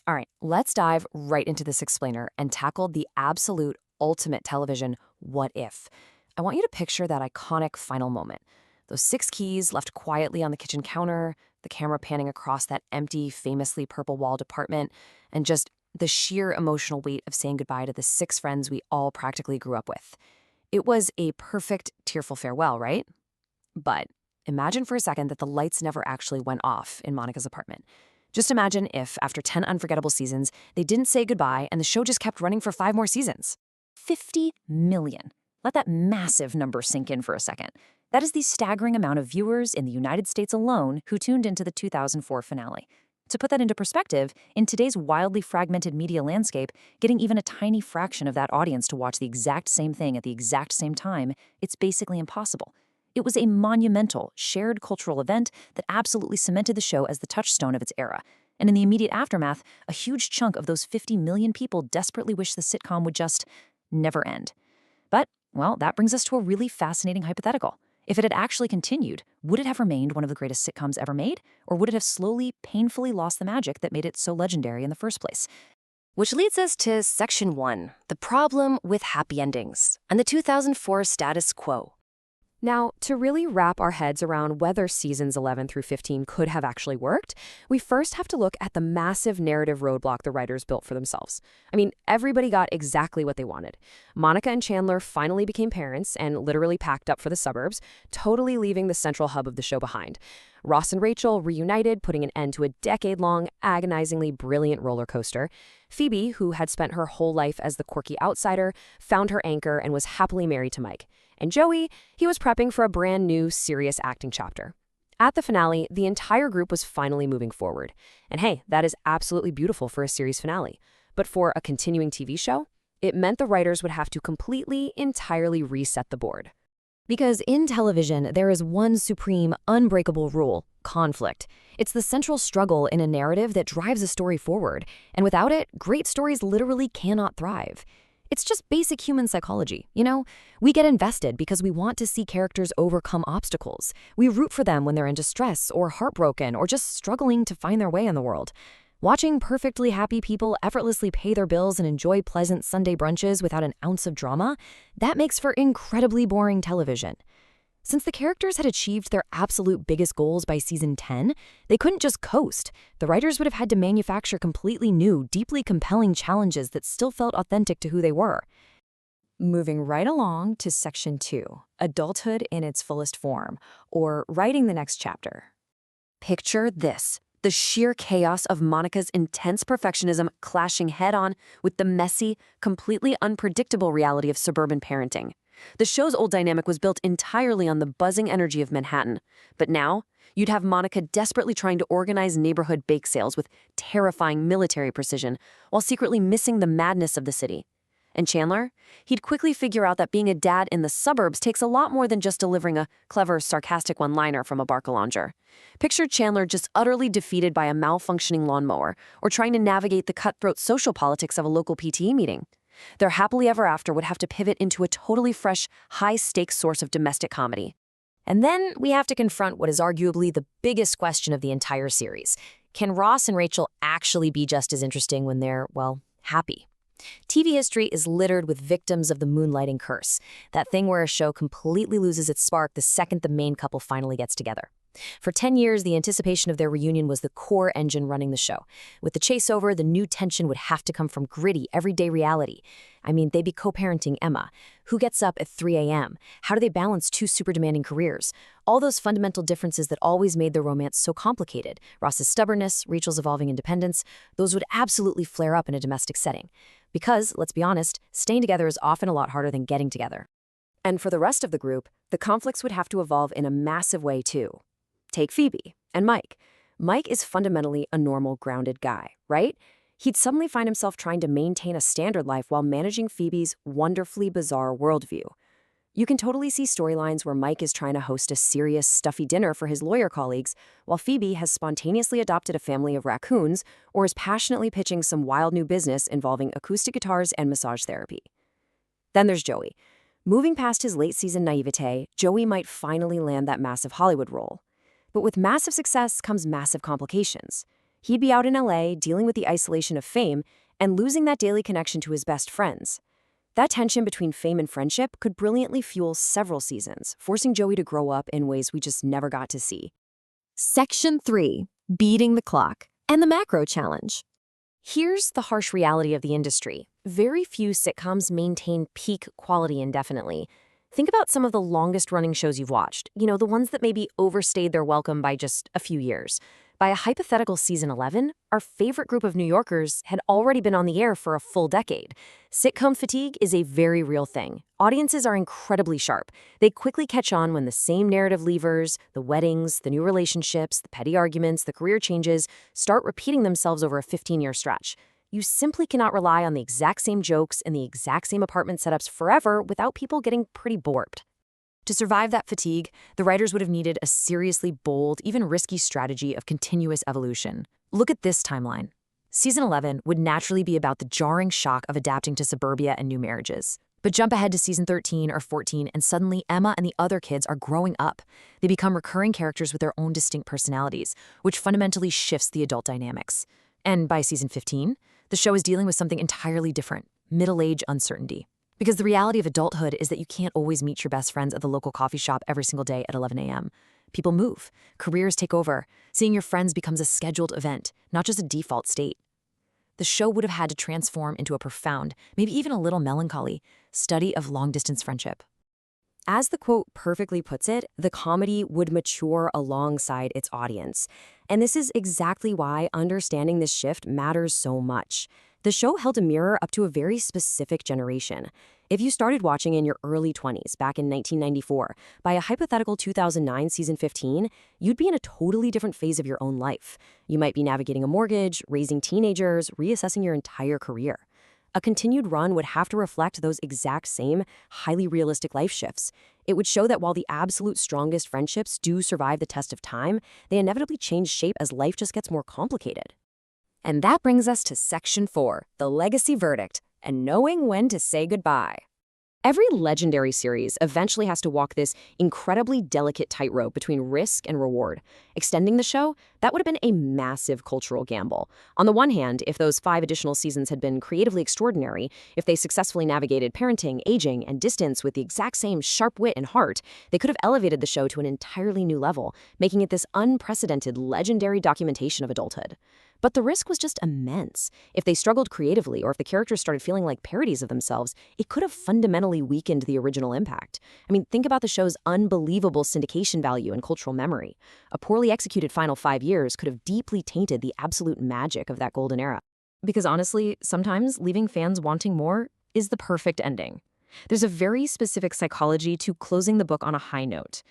All right, let's dive right into this explainer and tackle the absolute ultimate television what if. I want you to picture that iconic final moment. Those 6 keys left quietly on the kitchen counter, the camera panning across that empty, famously purple-walled apartment, and just the sheer emotional weight of saying goodbye to the 6 friends we all practically grew up with. It was a perfect, tearful farewell, right? But imagine for a second that the lights never actually went off in Monica's apartment. Just imagine if, after 10 unforgettable seasons, they didn't say goodbye and the show just kept running for 5 more seasons. 50 million. Let that massive number sink in for a second. That is the staggering amount of viewers in the United States alone who tuned into the 2004 finale. To put that into perspective, in today's wildly fragmented media landscape, getting even a tiny fraction of that audience to watch the exact same thing at the exact same time, it's basically impossible. It was a monumental, shared cultural event that absolutely cemented the show as the touchstone of its era. And in the immediate aftermath, a huge chunk of those 50 million people desperately wish the sitcom would just never end. But, well, that brings us to a really fascinating hypothetical. If it had actually continued, would it have remained one of the greatest sitcoms ever made? Or would it have slowly, painfully lost the magic that made it so legendary in the first place? Which leads us to Section 1, the problem with happy endings, and the 2004 status quo. Now, to really wrap our heads around whether seasons 11 through 15 could have actually worked, we first have to look at the massive narrative roadblock the writers built for themselves. I mean, everybody got exactly what they wanted. Monica and Chandler finally became parents and literally packed up for the suburbs, totally leaving the central hub of the show behind. Ross and Rachel reunited, putting an end to a decade-long, agonizingly brilliant roller coaster. Phoebe, who had spent her whole life as the quirky outsider, found her anchor and was happily married to Mike. And Joey, he was prepping for a brand new, serious acting chapter. At the finale, the entire group was finally moving forward. And hey, that is absolutely beautiful for a series finale. But for a continuing TV show, it meant the writers would have to completely, entirely reset the board. Because in television, there is one supreme, unbreakable rule: conflict. It's the central struggle in a narrative that drives a story forward. And without it, great stories literally cannot thrive. It's just basic human psychology, you know? We get invested because we want to see characters overcome obstacles. We root for them when they're in distress or heartbroken or just struggling to find their way in the world. Watching perfectly happy people effortlessly pay their bills and enjoy pleasant Sunday brunches without an ounce of drama, that makes for incredibly boring television. Since the characters had achieved their absolute biggest goals by season 10, they couldn't just coast. The writers would have had to manufacture completely new, deeply compelling challenges that still felt authentic to who they were. Moving right along to Section 2, adulthood in its fullest form, or writing the next chapter. Picture this: the sheer chaos of Monica's intense perfectionism clashing head-on with the messy, completely unpredictable reality of suburban parenting. The show's old dynamic was built entirely on the buzzing energy of Manhattan. But now, you'd have Monica desperately trying to organize neighborhood bake sales with terrifying military precision, while secretly missing the madness of the city. And Chandler? He'd quickly figure out that being a dad in the suburbs takes a lot more than just delivering a clever, sarcastic one-liner from a Barcalonger. Picture Chandler just utterly defeated by a malfunctioning lawnmower, or trying to navigate the cutthroat social politics of a local PTA meeting. Their happily ever after would have to pivot into a totally fresh, high-stakes source of domestic comedy. And then we have to confront what is arguably the biggest question of the entire series. Can Ross and Rachel actually be just as interesting when they're, well, happy? TV history is littered with victims of the moonlighting curse, that thing where a show completely loses its spark the second the main couple finally gets together. For 10 years, the anticipation of their reunion was the core engine running the show. With the chase over, the new tension would have to come from gritty, everyday reality. I mean, they'd be co-parenting Emma. Who gets up at 3 a.m.? How do they balance 2 super demanding careers? All those fundamental differences that always made their romance so complicated. Ross's stubbornness, Rachel's evolving independence, those would absolutely flare up in a domestic setting. Because, let's be honest, staying together is often a lot harder than getting together. And for the rest of the group, the conflicts would have to evolve in a massive way too. Take Phoebe and Mike. Mike is fundamentally a normal, grounded guy, right? He'd suddenly find himself trying to maintain a standard life while managing Phoebe's wonderfully bizarre worldview. You can totally see storylines where Mike is trying to host a serious, stuffy dinner for his lawyer colleagues, while Phoebe has spontaneously adopted a family of raccoons or is passionately pitching some wild new business involving acoustic guitars and massage therapy. Then there's Joey. Moving past his late-season naivete, Joey might finally land that massive Hollywood role. But with massive success comes massive complications. He'd be out in LA dealing with the isolation of fame and losing that daily connection to his best friends. That tension between fame and friendship could brilliantly fuel several seasons, forcing Joey to grow up in ways we just never got to see. Section 3. Beating the Clock and the Macro Challenge. Here's the harsh reality of the industry. Very few sitcoms maintain peak quality indefinitely. Think about some of the longest-running shows you've watched, the ones that maybe overstayed their welcome by just a few years. By a hypothetical season 11, our favorite group of New Yorkers had already been on the air for a full decade. Sitcom fatigue is a very real thing. Audiences are incredibly sharp. They quickly catch on when the same narrative levers, the weddings, the new relationships, the petty arguments, the career changes, start repeating themselves over a 15-year stretch. You simply cannot rely on the exact same jokes and the exact same apartment setups forever without people getting pretty bored. To survive that fatigue, the writers would have needed a seriously bold, even risky strategy of continuous evolution. Look at this timeline. Season 11 would naturally be about the jarring shock of adapting to suburbia and new marriages. But jump ahead to season 13 or 14, and suddenly Emma and the other kids are growing up. They become recurring characters with their own distinct personalities, which fundamentally shifts the adult dynamics. And by season 15, the show is dealing with something entirely different: middle-age uncertainty. Because the reality of adulthood is that you can't always meet your best friends at the local coffee shop every single day at 11 a.m. People move, careers take over, seeing your friends becomes a scheduled event, not just a default state. The show would have had to transform into a profound, maybe even a little melancholy, study of long-distance friendship. As the quote perfectly puts it, the comedy would mature alongside its audience. And this is exactly why understanding this shift matters so much. The show held a mirror up to a very specific generation. If you started watching in your early 20s back in 1994, by a hypothetical 2009 season 15, you'd be in a totally different phase of your own life. You might be navigating a mortgage, raising teenagers, reassessing your entire career. A continued run would have to reflect those exact same, highly realistic life shifts. It would show that while the absolute strongest friendships do survive the test of time, they inevitably change shape as life just gets more complicated. And that brings us to Section 4, the legacy verdict, and knowing when to say goodbye. Every legendary series eventually has to walk this incredibly delicate tightrope between risk and reward. Extending the show, that would have been a massive cultural gamble. On the one hand, if those 5 additional seasons had been creatively extraordinary, if they successfully navigated parenting, aging, and distance with the exact same sharp wit and heart, they could have elevated the show to an entirely new level, making it this unprecedented, legendary documentation of adulthood. But the risk was just immense. If they struggled creatively or if the characters started feeling like parodies of themselves, it could have fundamentally weakened the original impact. I mean, think about the show's unbelievable syndication value and cultural memory. A poorly executed final 5 years could have deeply tainted the absolute magic of that golden era. Because honestly, sometimes leaving fans wanting more is the perfect ending. There's a very specific psychology to closing the book on a high note.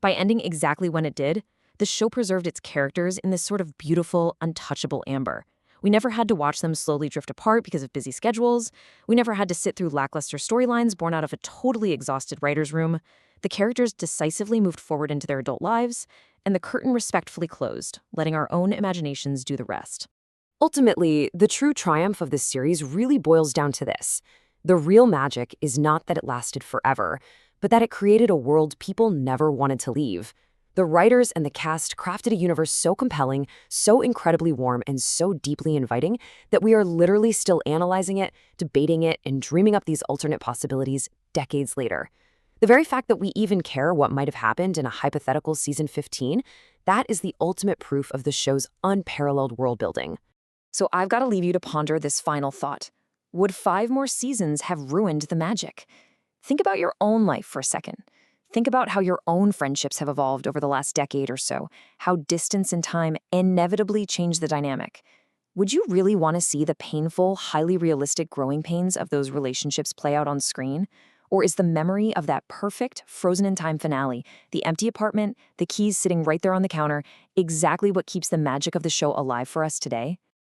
By ending exactly when it did, the show preserved its characters in this sort of beautiful, untouchable amber. We never had to watch them slowly drift apart because of busy schedules. We never had to sit through lackluster storylines born out of a totally exhausted writer's room. The characters decisively moved forward into their adult lives, and the curtain respectfully closed, letting our own imaginations do the rest. Ultimately, the true triumph of this series really boils down to this. The real magic is not that it lasted forever, but that it created a world people never wanted to leave. The writers and the cast crafted a universe so compelling, so incredibly warm, and so deeply inviting that we are literally still analyzing it, debating it, and dreaming up these alternate possibilities decades later. The very fact that we even care what might have happened in a hypothetical season 15, that is the ultimate proof of the show's unparalleled world building. So I've got to leave you to ponder this final thought. Would 5 more seasons have ruined the magic? Think about your own life for a second. Think about how your own friendships have evolved over the last decade or so, how distance and time inevitably change the dynamic. Would you really want to see the painful, highly realistic growing pains of those relationships play out on screen? Or is the memory of that perfect, frozen-in-time finale, the empty apartment, the keys sitting right there on the counter, exactly what keeps the magic of the show alive for us today?